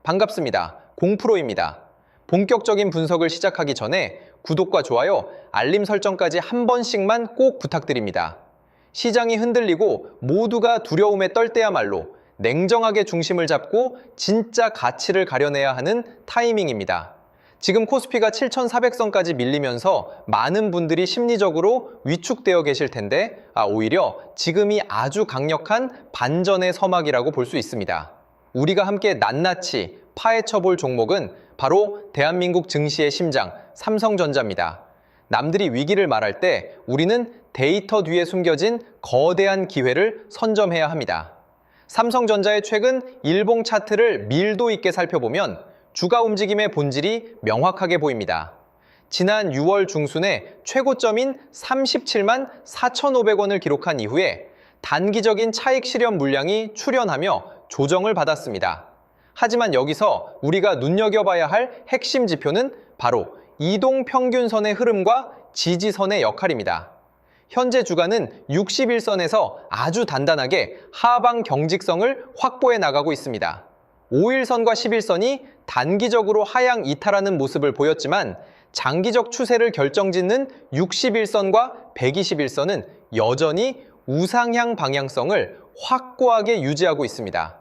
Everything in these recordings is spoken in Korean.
반갑습니다. 공프로입니다. 본격적인 분석을 시작하기 전에 구독과 좋아요, 알림 설정까지 한 번씩만 꼭 부탁드립니다. 시장이 흔들리고 모두가 두려움에 떨 때야말로 냉정하게 중심을 잡고 진짜 가치를 가려내야 하는 타이밍입니다. 지금 코스피가 7,400선까지 밀리면서 많은 분들이 심리적으로 위축되어 계실 텐데 오히려 지금이 아주 강력한 반전의 서막이라고 볼 수 있습니다. 우리가 함께 낱낱이 파헤쳐볼 종목은 바로 대한민국 증시의 심장, 삼성전자입니다. 남들이 위기를 말할 때 우리는 데이터 뒤에 숨겨진 거대한 기회를 선점해야 합니다. 삼성전자의 최근 일봉 차트를 밀도 있게 살펴보면 주가 움직임의 본질이 명확하게 보입니다. 지난 6월 중순에 최고점인 37만 4,500원을 기록한 이후에 단기적인 차익 실현 물량이 출현하며 조정을 받았습니다. 하지만 여기서 우리가 눈여겨봐야 할 핵심 지표는 바로 이동평균선의 흐름과 지지선의 역할입니다. 현재 주가는 61선에서 아주 단단하게 하방 경직성을 확보해 나가고 있습니다. 5일선과 11선이 단기적으로 하향 이탈하는 모습을 보였지만 장기적 추세를 결정짓는 61선과 121선은 여전히 우상향 방향성을 확고하게 유지하고 있습니다.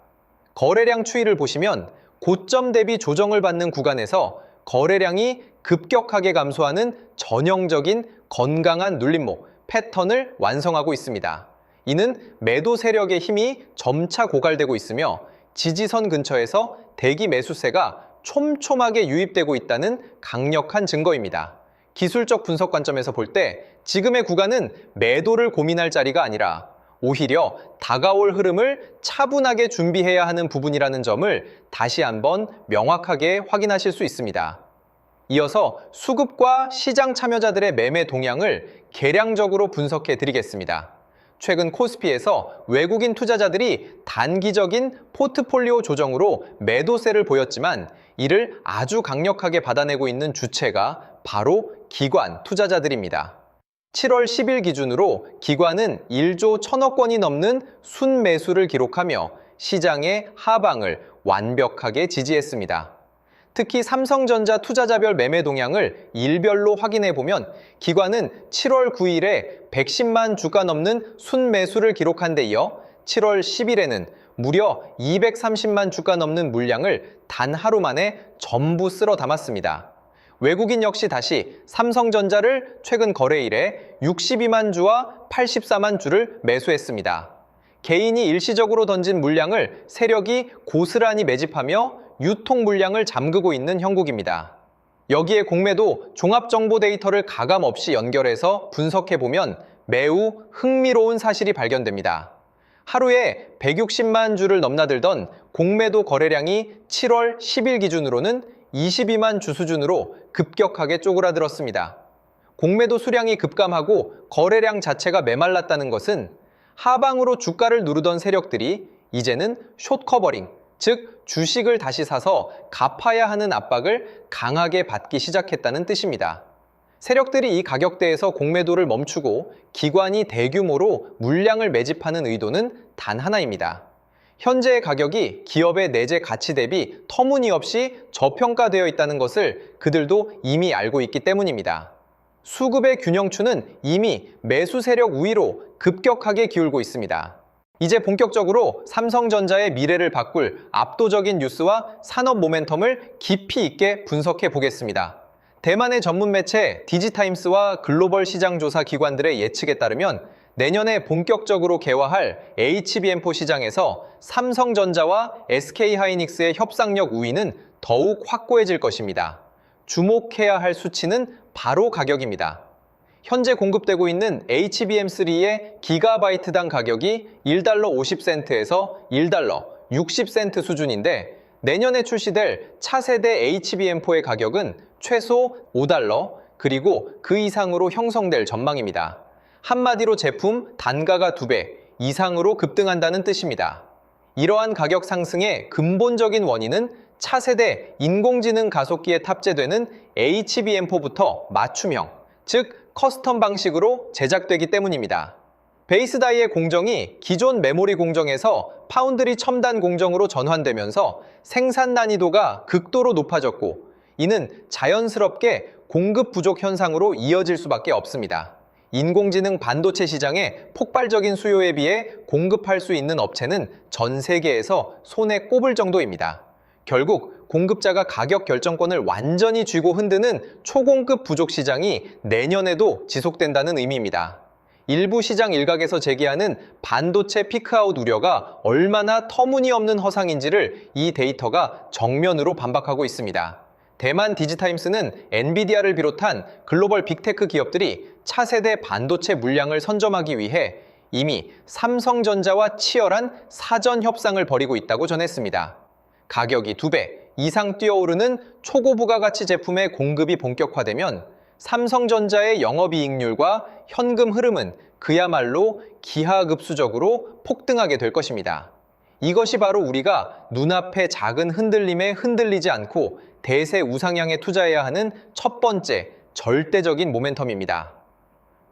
거래량 추이를 보시면 고점 대비 조정을 받는 구간에서 거래량이 급격하게 감소하는 전형적인 건강한 눌림목 패턴을 완성하고 있습니다. 이는 매도 세력의 힘이 점차 고갈되고 있으며 지지선 근처에서 대기 매수세가 촘촘하게 유입되고 있다는 강력한 증거입니다. 기술적 분석 관점에서 볼 때 지금의 구간은 매도를 고민할 자리가 아니라 오히려 다가올 흐름을 차분하게 준비해야 하는 부분이라는 점을 다시 한번 명확하게 확인하실 수 있습니다. 이어서 수급과 시장 참여자들의 매매 동향을 계량적으로 분석해 드리겠습니다. 최근 코스피에서 외국인 투자자들이 단기적인 포트폴리오 조정으로 매도세를 보였지만 이를 아주 강력하게 받아내고 있는 주체가 바로 기관 투자자들입니다. 7월 10일 기준으로 기관은 1조 1,000억 원이 넘는 순매수를 기록하며 시장의 하방을 완벽하게 지지했습니다. 특히 삼성전자 투자자별 매매 동향을 일별로 확인해 보면 기관은 7월 9일에 110만 주가 넘는 순매수를 기록한 데 이어 7월 10일에는 무려 230만 주가 넘는 물량을 단 하루 만에 전부 쓸어 담았습니다. 외국인 역시 다시 삼성전자를 최근 거래일에 62만 주와 84만 주를 매수했습니다. 개인이 일시적으로 던진 물량을 세력이 고스란히 매집하며 유통 물량을 잠그고 있는 형국입니다. 여기에 공매도 종합정보 데이터를 가감없이 연결해서 분석해보면 매우 흥미로운 사실이 발견됩니다. 하루에 160만 주를 넘나들던 공매도 거래량이 7월 10일 기준으로는 22만 주 수준으로 급격하게 쪼그라들었습니다. 공매도 수량이 급감하고 거래량 자체가 메말랐다는 것은 하방으로 주가를 누르던 세력들이 이제는 숏커버링, 즉 주식을 다시 사서 갚아야 하는 압박을 강하게 받기 시작했다는 뜻입니다. 세력들이 이 가격대에서 공매도를 멈추고 기관이 대규모로 물량을 매집하는 의도는 단 하나입니다. 현재의 가격이 기업의 내재 가치 대비 터무니없이 저평가되어 있다는 것을 그들도 이미 알고 있기 때문입니다. 수급의 균형추는 이미 매수 세력 우위로 급격하게 기울고 있습니다. 이제 본격적으로 삼성전자의 미래를 바꿀 압도적인 뉴스와 산업 모멘텀을 깊이 있게 분석해 보겠습니다. 대만의 전문 매체 디지타임스와 글로벌 시장조사 기관들의 예측에 따르면 내년에 본격적으로 개화할 HBM4 시장에서 삼성전자와 SK하이닉스의 협상력 우위는 더욱 확고해질 것입니다. 주목해야 할 수치는 바로 가격입니다. 현재 공급되고 있는 HBM3의 기가바이트당 가격이 1달러 50센트에서 1달러 60센트 수준인데 내년에 출시될 차세대 HBM4의 가격은 최소 5달러 그리고 그 이상으로 형성될 전망입니다. 한마디로 제품 단가가 2배 이상으로 급등한다는 뜻입니다. 이러한 가격 상승의 근본적인 원인은 차세대 인공지능 가속기에 탑재되는 HBM4부터 맞춤형, 즉 커스텀 방식으로 제작되기 때문입니다. 베이스 다이의 공정이 기존 메모리 공정에서 파운드리 첨단 공정으로 전환되면서 생산 난이도가 극도로 높아졌고, 이는 자연스럽게 공급 부족 현상으로 이어질 수밖에 없습니다. 인공지능 반도체 시장의 폭발적인 수요에 비해 공급할 수 있는 업체는 전 세계에서 손에 꼽을 정도입니다. 결국 공급자가 가격 결정권을 완전히 쥐고 흔드는 초공급 부족 시장이 내년에도 지속된다는 의미입니다. 일부 시장 일각에서 제기하는 반도체 피크아웃 우려가 얼마나 터무니없는 허상인지를 이 데이터가 정면으로 반박하고 있습니다. 대만 디지타임스는 엔비디아를 비롯한 글로벌 빅테크 기업들이 차세대 반도체 물량을 선점하기 위해 이미 삼성전자와 치열한 사전 협상을 벌이고 있다고 전했습니다. 가격이 2배 이상 뛰어오르는 초고부가가치 제품의 공급이 본격화되면 삼성전자의 영업이익률과 현금 흐름은 그야말로 기하급수적으로 폭등하게 될 것입니다. 이것이 바로 우리가 눈앞의 작은 흔들림에 흔들리지 않고 대세 우상향에 투자해야 하는 첫 번째 절대적인 모멘텀입니다.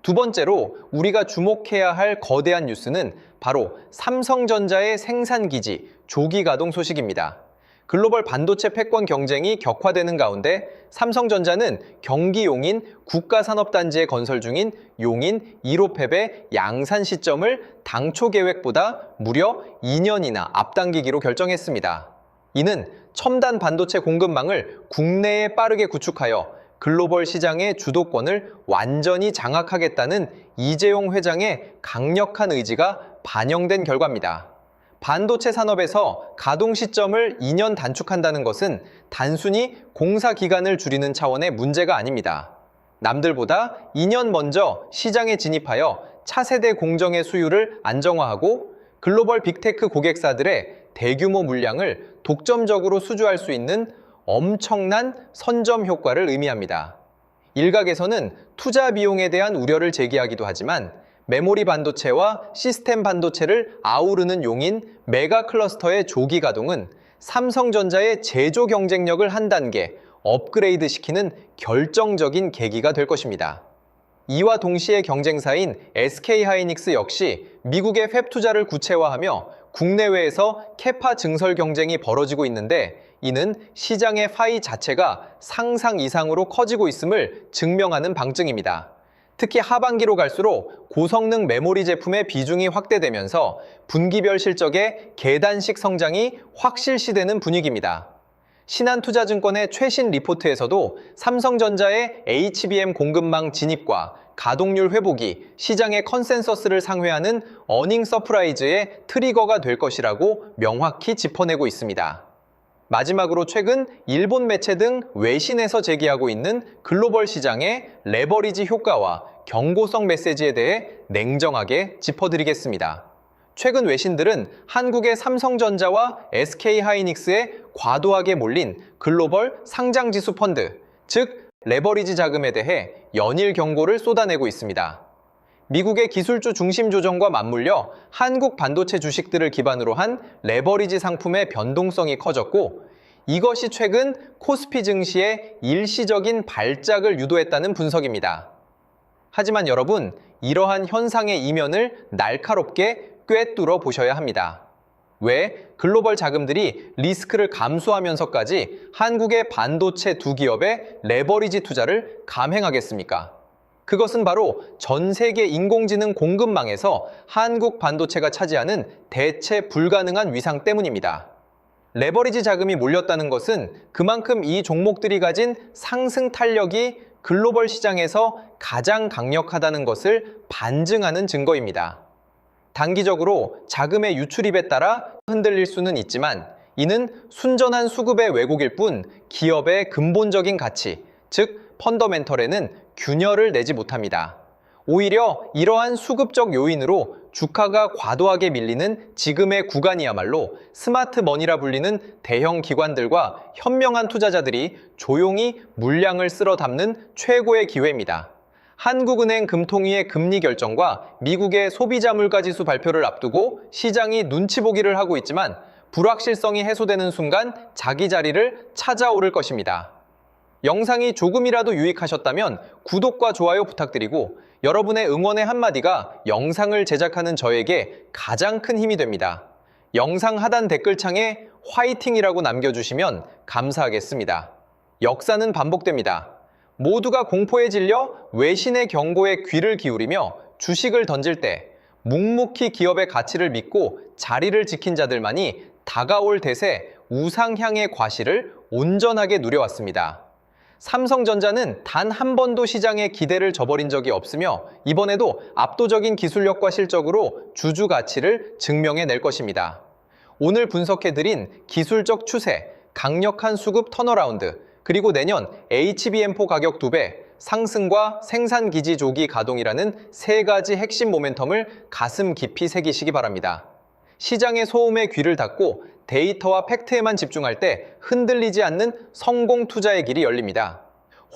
두 번째로 우리가 주목해야 할 거대한 뉴스는 바로 삼성전자의 생산기지 조기 가동 소식입니다. 글로벌 반도체 패권 경쟁이 격화되는 가운데 삼성전자는 경기용인 국가산업단지에 건설 중인 용인 1호 팹의 양산 시점을 당초 계획보다 무려 2년이나 앞당기기로 결정했습니다. 이는 첨단 반도체 공급망을 국내에 빠르게 구축하여 글로벌 시장의 주도권을 완전히 장악하겠다는 이재용 회장의 강력한 의지가 반영된 결과입니다. 반도체 산업에서 가동 시점을 2년 단축한다는 것은 단순히 공사 기간을 줄이는 차원의 문제가 아닙니다. 남들보다 2년 먼저 시장에 진입하여 차세대 공정의 수요를 안정화하고 글로벌 빅테크 고객사들의 대규모 물량을 독점적으로 수주할 수 있는 엄청난 선점 효과를 의미합니다. 일각에서는 투자 비용에 대한 우려를 제기하기도 하지만 메모리 반도체와 시스템 반도체를 아우르는 용인 메가 클러스터의 조기 가동은 삼성전자의 제조 경쟁력을 한 단계 업그레이드 시키는 결정적인 계기가 될 것입니다. 이와 동시에 경쟁사인 SK하이닉스 역시 미국의 팹 투자를 구체화하며 국내외에서 캐파 증설 경쟁이 벌어지고 있는데, 이는 시장의 파이 자체가 상상 이상으로 커지고 있음을 증명하는 방증입니다. 특히 하반기로 갈수록 고성능 메모리 제품의 비중이 확대되면서 분기별 실적의 계단식 성장이 확실시되는 분위기입니다. 신한투자증권의 최신 리포트에서도 삼성전자의 HBM 공급망 진입과 가동률 회복이 시장의 컨센서스를 상회하는 어닝 서프라이즈의 트리거가 될 것이라고 명확히 짚어내고 있습니다. 마지막으로 최근 일본 매체 등 외신에서 제기하고 있는 글로벌 시장의 레버리지 효과와 경고성 메시지에 대해 냉정하게 짚어드리겠습니다. 최근 외신들은 한국의 삼성전자와 SK하이닉스에 과도하게 몰린 글로벌 상장지수 펀드, 즉 레버리지 자금에 대해 연일 경고를 쏟아내고 있습니다. 미국의 기술주 중심 조정과 맞물려 한국 반도체 주식들을 기반으로 한 레버리지 상품의 변동성이 커졌고, 이것이 최근 코스피 증시의 일시적인 발작을 유도했다는 분석입니다. 하지만 여러분, 이러한 현상의 이면을 날카롭게 꿰뚫어 보셔야 합니다. 왜 글로벌 자금들이 리스크를 감수하면서까지 한국의 반도체 두 기업의 레버리지 투자를 감행하겠습니까? 그것은 바로 전 세계 인공지능 공급망에서 한국 반도체가 차지하는 대체 불가능한 위상 때문입니다. 레버리지 자금이 몰렸다는 것은 그만큼 이 종목들이 가진 상승 탄력이 글로벌 시장에서 가장 강력하다는 것을 반증하는 증거입니다. 단기적으로 자금의 유출입에 따라 흔들릴 수는 있지만, 이는 순전한 수급의 왜곡일 뿐 기업의 근본적인 가치, 즉 펀더멘털에는 균열을 내지 못합니다. 오히려 이러한 수급적 요인으로 주가가 과도하게 밀리는 지금의 구간이야말로 스마트 머니라 불리는 대형 기관들과 현명한 투자자들이 조용히 물량을 쓸어 담는 최고의 기회입니다. 한국은행 금통위의 금리 결정과 미국의 소비자 물가지수 발표를 앞두고 시장이 눈치 보기를 하고 있지만, 불확실성이 해소되는 순간 자기 자리를 찾아오를 것입니다. 영상이 조금이라도 유익하셨다면 구독과 좋아요 부탁드리고 여러분의 응원의 한마디가 영상을 제작하는 저에게 가장 큰 힘이 됩니다. 영상 하단 댓글창에 화이팅이라고 남겨주시면 감사하겠습니다. 역사는 반복됩니다. 모두가 공포에 질려 외신의 경고에 귀를 기울이며 주식을 던질 때 묵묵히 기업의 가치를 믿고 자리를 지킨 자들만이 다가올 대세 우상향의 과실을 온전하게 누려왔습니다. 삼성전자는 단 한 번도 시장의 기대를 저버린 적이 없으며 이번에도 압도적인 기술력과 실적으로 주주 가치를 증명해낼 것입니다. 오늘 분석해드린 기술적 추세, 강력한 수급 턴어라운드, 그리고 내년 HBM4 가격 2배, 상승과 생산기지 조기 가동이라는 세 가지 핵심 모멘텀을 가슴 깊이 새기시기 바랍니다. 시장의 소음에 귀를 닫고 데이터와 팩트에만 집중할 때 흔들리지 않는 성공 투자의 길이 열립니다.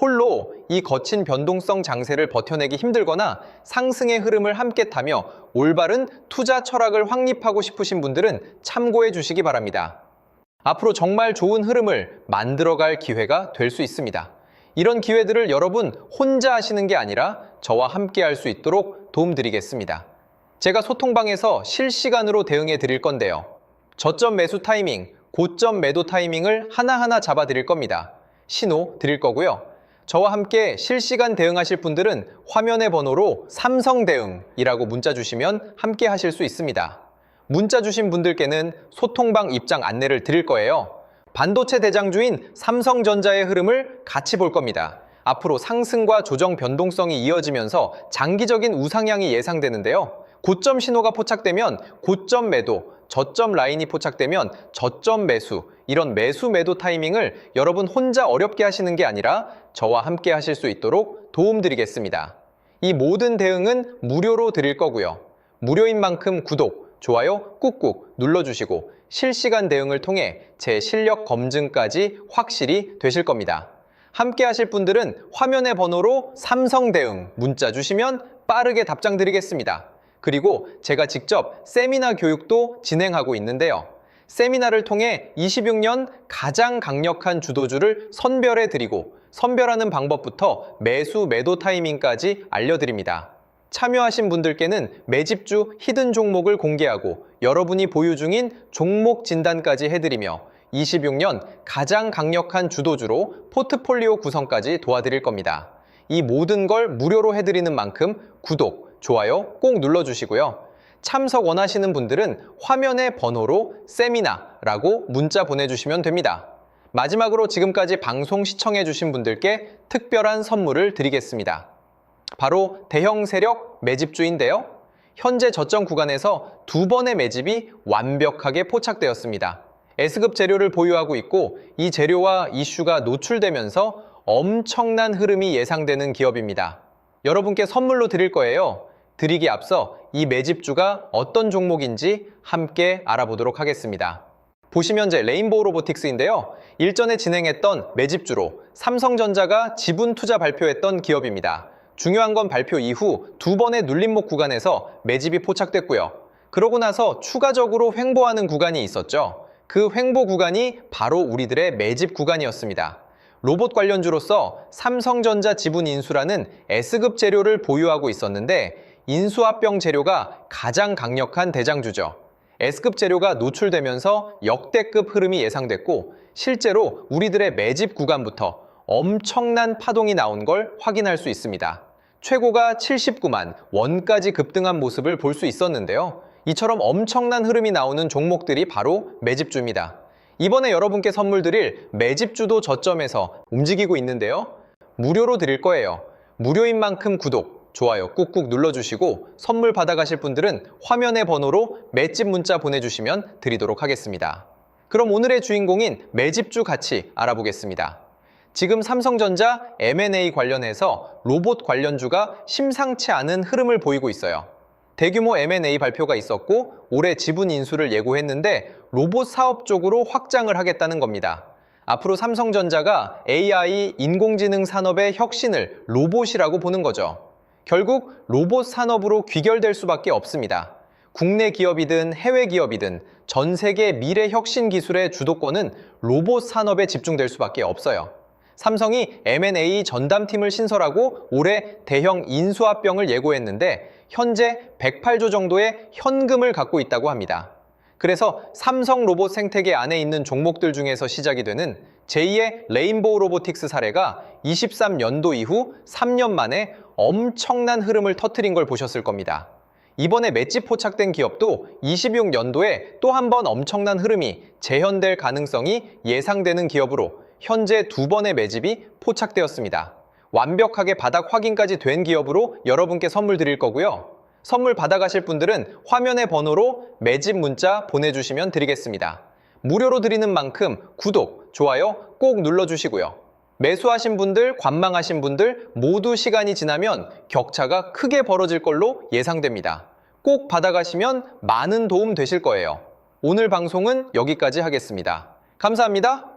홀로 이 거친 변동성 장세를 버텨내기 힘들거나 상승의 흐름을 함께 타며 올바른 투자 철학을 확립하고 싶으신 분들은 참고해 주시기 바랍니다. 앞으로 정말 좋은 흐름을 만들어갈 기회가 될 수 있습니다. 이런 기회들을 여러분 혼자 하시는 게 아니라 저와 함께 할 수 있도록 도움드리겠습니다. 제가 소통방에서 실시간으로 대응해 드릴 건데요. 저점 매수 타이밍, 고점 매도 타이밍을 하나하나 잡아 드릴 겁니다. 신호 드릴 거고요. 저와 함께 실시간 대응하실 분들은 화면의 번호로 삼성대응이라고 문자 주시면 함께 하실 수 있습니다. 문자 주신 분들께는 소통방 입장 안내를 드릴 거예요. 반도체 대장주인 삼성전자의 흐름을 같이 볼 겁니다. 앞으로 상승과 조정 변동성이 이어지면서 장기적인 우상향이 예상되는데요. 고점 신호가 포착되면 고점 매도, 저점 라인이 포착되면 저점 매수, 이런 매수 매도 타이밍을 여러분 혼자 어렵게 하시는 게 아니라 저와 함께 하실 수 있도록 도움드리겠습니다. 이 모든 대응은 무료로 드릴 거고요. 무료인 만큼 구독, 좋아요 꾹꾹 눌러주시고 실시간 대응을 통해 제 실력 검증까지 확실히 되실 겁니다. 함께 하실 분들은 화면의 번호로 삼성대응 문자 주시면 빠르게 답장 드리겠습니다. 그리고 제가 직접 세미나 교육도 진행하고 있는데요. 세미나를 통해 26년 가장 강력한 주도주를 선별해 드리고 선별하는 방법부터 매수 매도 타이밍까지 알려드립니다. 참여하신 분들께는 매집주 히든 종목을 공개하고 여러분이 보유 중인 종목 진단까지 해드리며 26년 가장 강력한 주도주로 포트폴리오 구성까지 도와드릴 겁니다. 이 모든 걸 무료로 해드리는 만큼 구독, 좋아요 꼭 눌러주시고요. 참석 원하시는 분들은 화면의 번호로 세미나라고 문자 보내주시면 됩니다. 마지막으로 지금까지 방송 시청해주신 분들께 특별한 선물을 드리겠습니다. 바로 대형 세력 매집주인데요. 현재 저점 구간에서 2번의 매집이 완벽하게 포착되었습니다. S급 재료를 보유하고 있고 이 재료와 이슈가 노출되면서 엄청난 흐름이 예상되는 기업입니다. 여러분께 선물로 드릴 거예요. 드리기 앞서 이 매집주가 어떤 종목인지 함께 알아보도록 하겠습니다. 보시면 레인보우 로보틱스인데요. 일전에 진행했던 매집주로 삼성전자가 지분 투자 발표했던 기업입니다. 중요한 건 발표 이후 2번의 눌림목 구간에서 매집이 포착됐고요. 그러고 나서 추가적으로 횡보하는 구간이 있었죠. 그 횡보 구간이 바로 우리들의 매집 구간이었습니다. 로봇 관련주로서 삼성전자 지분 인수라는 S급 재료를 보유하고 있었는데 인수합병 재료가 가장 강력한 대장주죠. S급 재료가 노출되면서 역대급 흐름이 예상됐고 실제로 우리들의 매집 구간부터 엄청난 파동이 나온 걸 확인할 수 있습니다. 최고가 79만 원까지 급등한 모습을 볼 수 있었는데요. 이처럼 엄청난 흐름이 나오는 종목들이 바로 매집주입니다. 이번에 여러분께 선물 드릴 매집주도 저점에서 움직이고 있는데요. 무료로 드릴 거예요. 무료인 만큼 구독, 좋아요 꾹꾹 눌러주시고 선물 받아가실 분들은 화면의 번호로 맷집 문자 보내주시면 드리도록 하겠습니다. 그럼 오늘의 주인공인 매집주 같이 알아보겠습니다. 지금 삼성전자 M&A 관련해서 로봇 관련주가 심상치 않은 흐름을 보이고 있어요. 대규모 M&A 발표가 있었고 올해 지분 인수를 예고했는데 로봇 사업 쪽으로 확장을 하겠다는 겁니다. 앞으로 삼성전자가 AI, 인공지능 산업의 혁신을 로봇이라고 보는 거죠. 결국 로봇 산업으로 귀결될 수밖에 없습니다. 국내 기업이든 해외 기업이든 전 세계 미래 혁신 기술의 주도권은 로봇 산업에 집중될 수밖에 없어요. 삼성이 M&A 전담팀을 신설하고 올해 대형 인수합병을 예고했는데 현재 108조 정도의 현금을 갖고 있다고 합니다. 그래서 삼성 로봇 생태계 안에 있는 종목들 중에서 시작이 되는 제2의 레인보우 로보틱스 사례가 23년도 이후 3년 만에 엄청난 흐름을 터뜨린 걸 보셨을 겁니다. 이번에 맷집 포착된 기업도 26년도에 또 한 번 엄청난 흐름이 재현될 가능성이 예상되는 기업으로 현재 2번의 매집이 포착되었습니다. 완벽하게 바닥 확인까지 된 기업으로 여러분께 선물 드릴 거고요. 선물 받아가실 분들은 화면의 번호로 매집 문자 보내주시면 드리겠습니다. 무료로 드리는 만큼 구독, 좋아요 꼭 눌러주시고요. 매수하신 분들, 관망하신 분들 모두 시간이 지나면 격차가 크게 벌어질 걸로 예상됩니다. 꼭 받아가시면 많은 도움 되실 거예요. 오늘 방송은 여기까지 하겠습니다. 감사합니다.